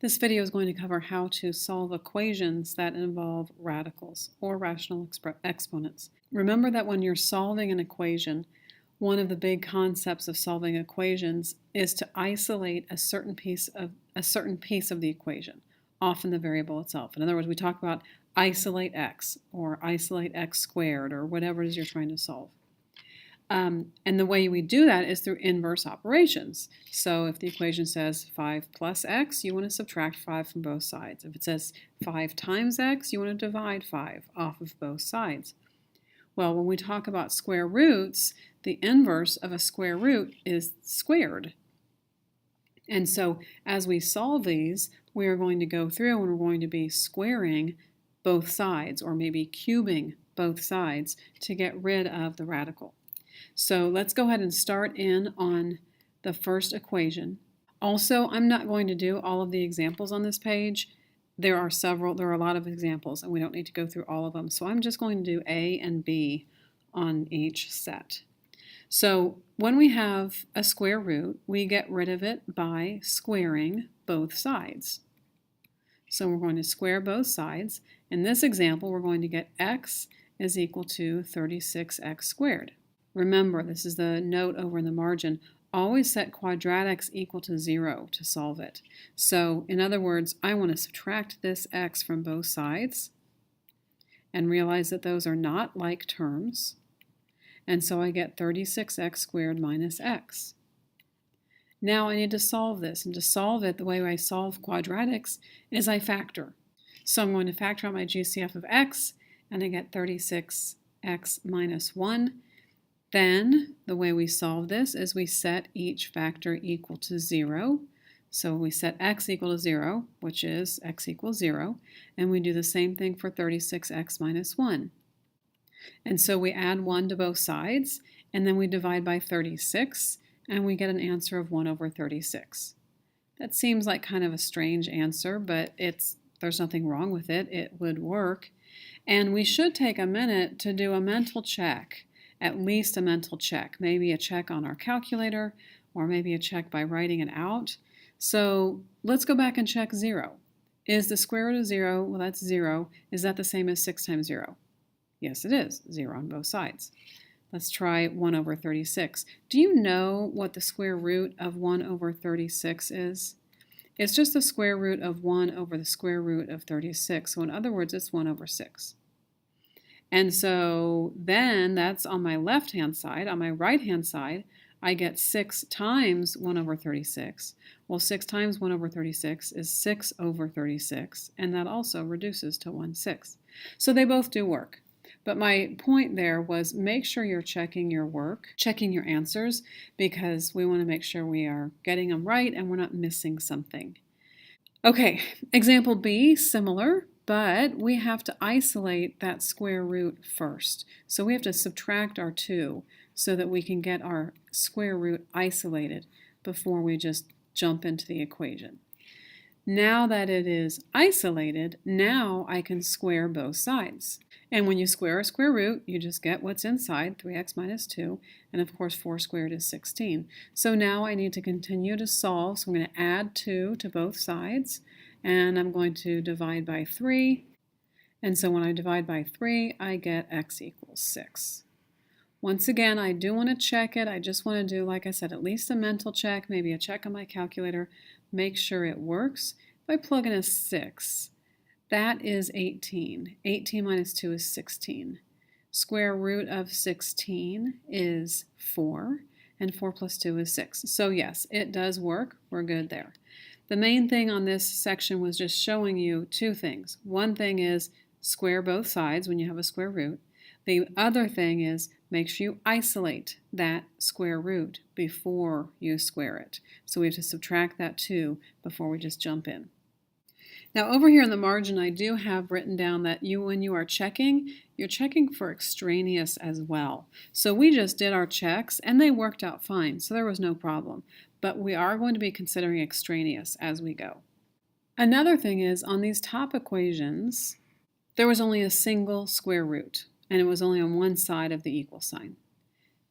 This video is going to cover how to solve equations that involve radicals or rational exponents. Remember that when you're solving an equation, one of the big concepts of solving equations is to isolate a certain piece of the equation, often the variable itself. In other words, we talk about isolate x or isolate x squared or whatever it is you're trying to solve. And the way we do that is through inverse operations. So if the equation says 5 plus x, you want to subtract 5 from both sides. If it says 5 times x, you want to divide 5 off of both sides. Well, when we talk about square roots, the inverse of a square root is squared. And so as we solve these, we are going to go through and we're going to be squaring both sides, or maybe cubing both sides to get rid of the radical. So let's go ahead and start in on the first equation. Also, I'm not going to do all of the examples on this page. There are a lot of examples, and we don't need to go through all of them. So I'm just going to do A and B on each set. So when we have a square root, we get rid of it by squaring both sides. So we're going to square both sides. In this example, we're going to get x is equal to 36x squared. Remember, this is the note over in the margin. Always set quadratics equal to 0 to solve it. So, in other words, I want to subtract this x from both sides and realize that those are not like terms. And so I get 36x squared minus x. Now I need to solve this. And to solve it, the way I solve quadratics is I factor. So I'm going to factor out my GCF of x, and I get 36x minus 1. Then, the way we solve this is we set each factor equal to 0. So we set x equal to 0, which is x equals 0, and we do the same thing for 36x minus 1. And so we add 1 to both sides, and then we divide by 36, and we get an answer of 1 over 36. That seems like kind of a strange answer, but there's nothing wrong with it. It would work. And we should take a minute to do a mental check. At least a mental check, maybe a check on our calculator, or maybe a check by writing it out. So let's go back and check 0. Is the square root of 0, well that's 0, is that the same as 6 times 0? Yes it is, 0 on both sides. Let's try 1 over 36. Do you know what the square root of 1 over 36 is? It's just the square root of 1 over the square root of 36, so in other words it's 1 over 6. And so then that's on my left-hand side. On my right-hand side, I get 6 times 1 over 36. Well, 6 times 1 over 36 is 6 over 36, and that also reduces to 1/6. So they both do work. But my point there was make sure you're checking your work, checking your answers, because we want to make sure we are getting them right and we're not missing something. Okay, example B, similar. But we have to isolate that square root first. So we have to subtract our 2 so that we can get our square root isolated before we just jump into the equation. Now that it is isolated, now I can square both sides. And when you square a square root, you just get what's inside, 3x minus 2, and of course 4 squared is 16. So now I need to continue to solve, so I'm going to add 2 to both sides. And I'm going to divide by 3. And so when I divide by 3, I get x equals 6. Once again, I do want to check it. I just want to do, like I said, at least a mental check, maybe a check on my calculator, make sure it works. If I plug in a 6, that is 18. 18 minus 2 is 16. Square root of 16 is 4, and 4 plus 2 is 6. So yes, it does work. We're good there. The main thing on this section was just showing you 2 things. One thing is square both sides when you have a square root. The other thing is make sure you isolate that square root before you square it. So we have to subtract that 2 before we just jump in. Now over here in the margin I do have written down that when you are checking, you're checking for extraneous as well. So we just did our checks and they worked out fine, so there was no problem. But we are going to be considering extraneous as we go. Another thing is on these top equations, there was only a single square root, and it was only on one side of the equal sign.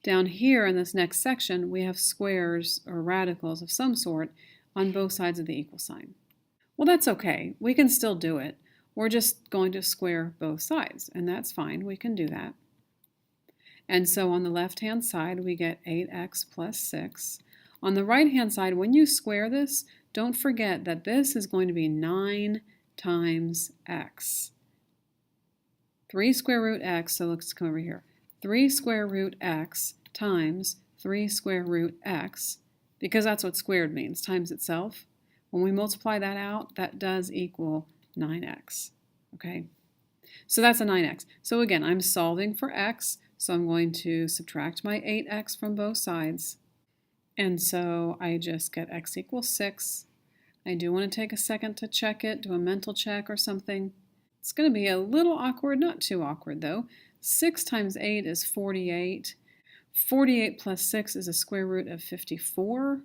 Down here in this next section, we have squares or radicals of some sort on both sides of the equal sign. Well, that's okay. We can still do it. We're just going to square both sides, and that's fine. We can do that. And so on the left-hand side, we get 8x plus 6. On the right-hand side, when you square this, don't forget that this is going to be 9 times x. 3 square root x, so let's come over here. 3 square root x times 3 square root x, because that's what squared means, times itself. When we multiply that out, that does equal 9x, okay? So that's a 9x. So again, I'm solving for x, so I'm going to subtract my 8x from both sides. And so I just get x equals 6. I do want to take a second to check it, do a mental check or something. It's going to be a little awkward, not too awkward though. 6 times 8 is 48. 48 plus 6 is a square root of 54.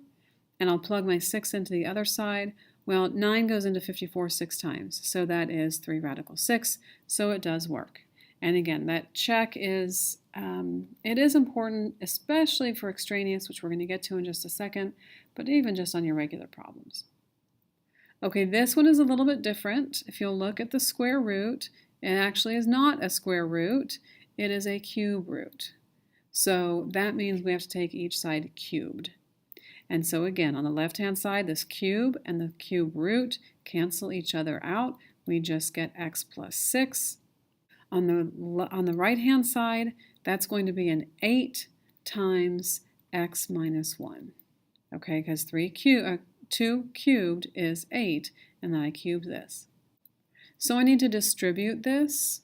And I'll plug my 6 into the other side. Well, 9 goes into 54 6 times, so that is 3 radical 6, so it does work. And again, that check is, it is important, especially for extraneous, which we're going to get to in just a second, but even just on your regular problems. Okay, this one is a little bit different. If you'll look at the square root, it actually is not a square root, it is a cube root. So that means we have to take each side cubed. And so again, on the left-hand side, this cube and the cube root cancel each other out. We just get x plus 6. On the right-hand side, that's going to be an 8 times x minus 1. Okay, because 2 cubed is 8, and then I cubed this. So I need to distribute this.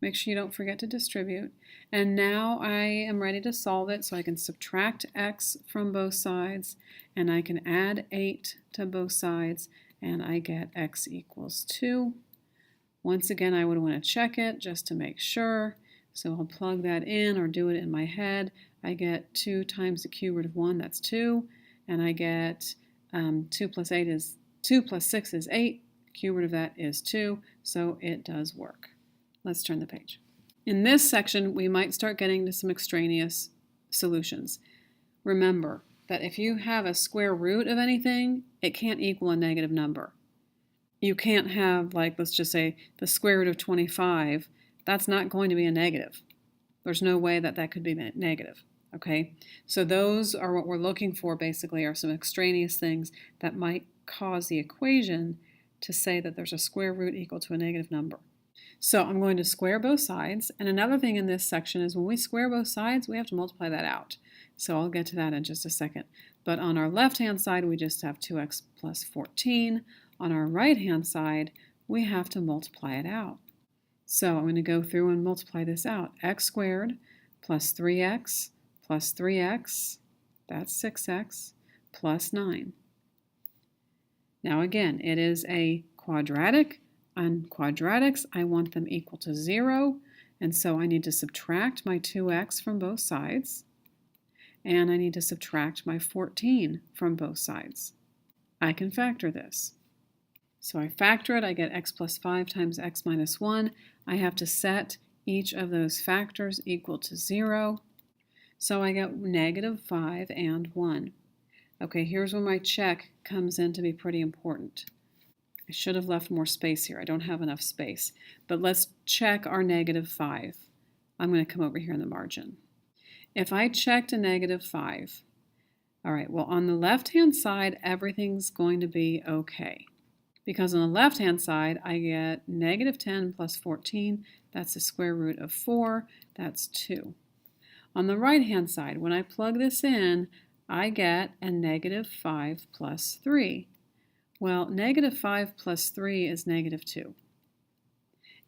Make sure you don't forget to distribute. And now I am ready to solve it, so I can subtract x from both sides, and I can add 8 to both sides, and I get x equals 2. Once again, I would want to check it just to make sure. So I'll plug that in or do it in my head. I get 2 times the cube root of 1, that's 2. And I get 2 plus 6 is 8. Cube root of that is 2. So it does work. Let's turn the page. In this section, we might start getting to some extraneous solutions. Remember that if you have a square root of anything, it can't equal a negative number. You can't have, like, let's just say the square root of 25. That's not going to be a negative. There's no way that that could be negative, okay? So those are what we're looking for, basically, are some extraneous things that might cause the equation to say that there's a square root equal to a negative number. So I'm going to square both sides, and another thing in this section is when we square both sides, we have to multiply that out. So I'll get to that in just a second. But on our left-hand side, we just have 2x plus 14. On our right-hand side, we have to multiply it out. So I'm going to go through and multiply this out. X squared plus 3x, that's 6x, plus 9. Now again, it is a quadratic. On quadratics, I want them equal to 0, and so I need to subtract my 2x from both sides, and I need to subtract my 14 from both sides. I can factor this. So I factor it, I get x plus 5 times x minus 1. I have to set each of those factors equal to 0. So I get negative 5 and 1. Okay, here's where my check comes in to be pretty important. I should have left more space here. I don't have enough space. But let's check our negative 5. I'm going to come over here in the margin. If I checked a negative 5, all right, well, on the left-hand side, everything's going to be okay. Because on the left-hand side, I get negative 10 plus 14. That's the square root of 4. That's 2. On the right-hand side, when I plug this in, I get a negative 5 plus 3. Well, negative 5 plus 3 is negative 2.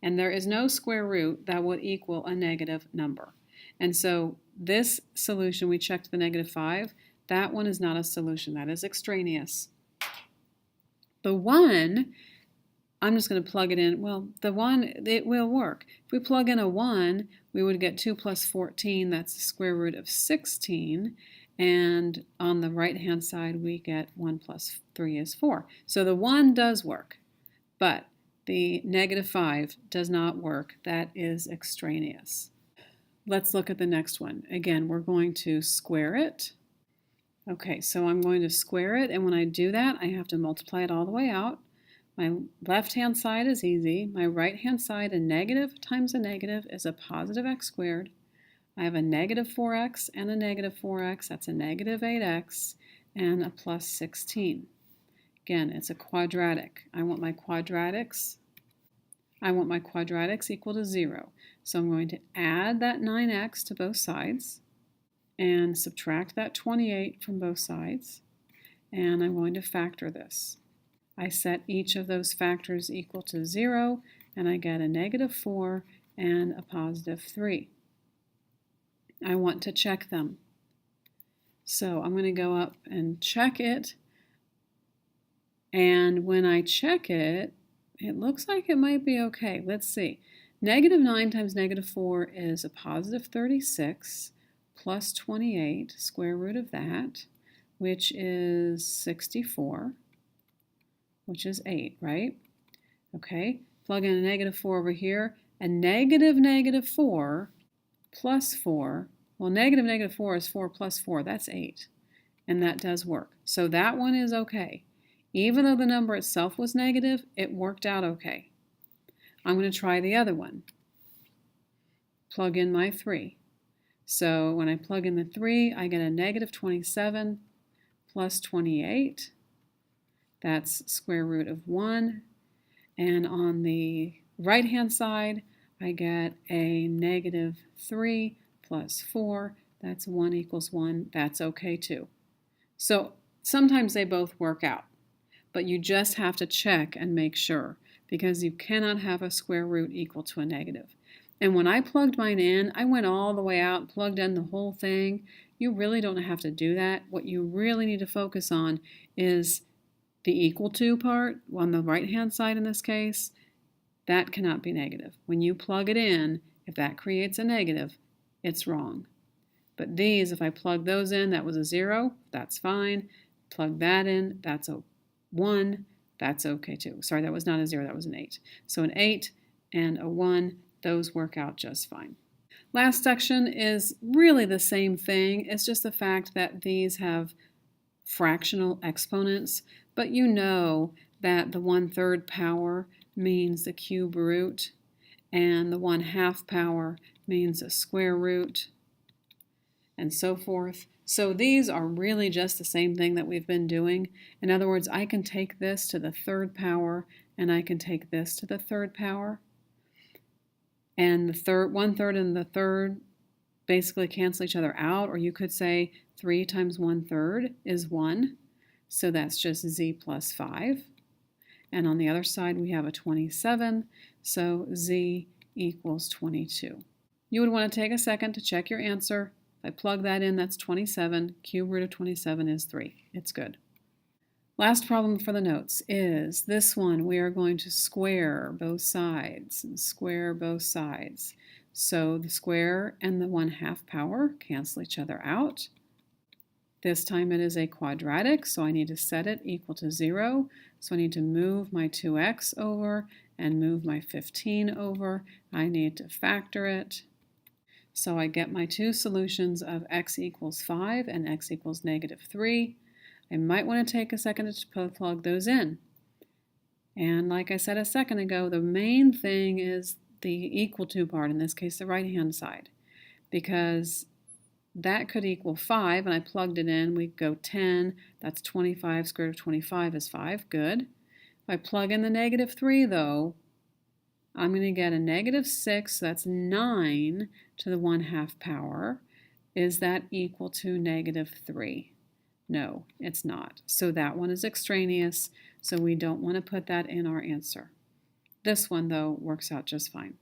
And there is no square root that would equal a negative number. And so this solution, we checked the negative 5. That one is not a solution. That is extraneous. The 1, I'm just going to plug it in. Well, the 1, it will work. If we plug in a 1, we would get 2 plus 14. That's the square root of 16. And on the right-hand side, we get 1 plus 3 is 4. So the 1 does work, but the negative 5 does not work. That is extraneous. Let's look at the next one. Again, we're going to square it. Okay, so I'm going to square it, and when I do that, I have to multiply it all the way out. My left-hand side is easy. My right-hand side, a negative times a negative is a positive x squared. I have a negative 4x and a negative 4x. That's a negative 8x and a plus 16. Again, it's a quadratic. I want my quadratics equal to 0. So I'm going to add that 9x to both sides and subtract that 28 from both sides. And I'm going to factor this. I set each of those factors equal to 0, and I get a negative 4 and a positive 3. I want to check them. So I'm going to go up and check it. And when I check it, it looks like it might be okay. Let's see. Negative 9 times negative 4 is a positive 36 plus 28, square root of that, which is 64, which is 8, right? Okay, plug in a negative 4 over here. A negative 4 plus 4, well, negative 4 is 4 plus 4, that's 8. And that does work. So that one is okay. Even though the number itself was negative, it worked out okay. I'm going to try the other one. Plug in my 3. So when I plug in the 3, I get a negative 27 plus 28. That's square root of 1. And on the right-hand side, I get a negative 3 plus 4. That's 1 equals 1. That's okay too. So sometimes they both work out, but you just have to check and make sure, because you cannot have a square root equal to a negative. And when I plugged mine in, I went all the way out, plugged in the whole thing. You really don't have to do that. What you really need to focus on is the equal to part, on the right-hand side in this case. That cannot be negative. When you plug it in, if that creates a negative, it's wrong. But these, if I plug those in, that was a 0, that's fine. Plug that in, that's a 1, that's okay too. Sorry, that was not a 0, that was an 8. So an 8 and a 1, those work out just fine. Last section is really the same thing. It's just the fact that these have fractional exponents, but you know that the 1/3 power means the cube root, and the 1/2 power means a square root, and so forth. So these are really just the same thing that we've been doing. In other words, I can take this to the 3rd power, and I can take this to the 3rd power. And the 1/3 and the 3rd basically cancel each other out, or you could say 3 times 1/3 is 1. So that's just z plus 5. And on the other side, we have a 27, so z equals 22. You would want to take a second to check your answer. If I plug that in, that's 27. Cube root of 27 is 3. It's good. Last problem for the notes is this one. We are going to square both sides and square both sides. So the square and the 1/2 power cancel each other out. This time it is a quadratic, so I need to set it equal to 0. So I need to move my 2x over and move my 15 over. I need to factor it. So I get my two solutions of x equals 5 and x equals negative 3. I might want to take a second to plug those in. And like I said a second ago, the main thing is the equal to part, in this case the right-hand side, because that could equal 5, and I plugged it in. We go 10, that's 25, square root of 25 is 5, good. If I plug in the negative 3 though, I'm going to get a negative 6, so that's 9 to the 1/2 power. Is that equal to negative 3? No, it's not. So that one is extraneous, so we don't want to put that in our answer. This one, though, works out just fine.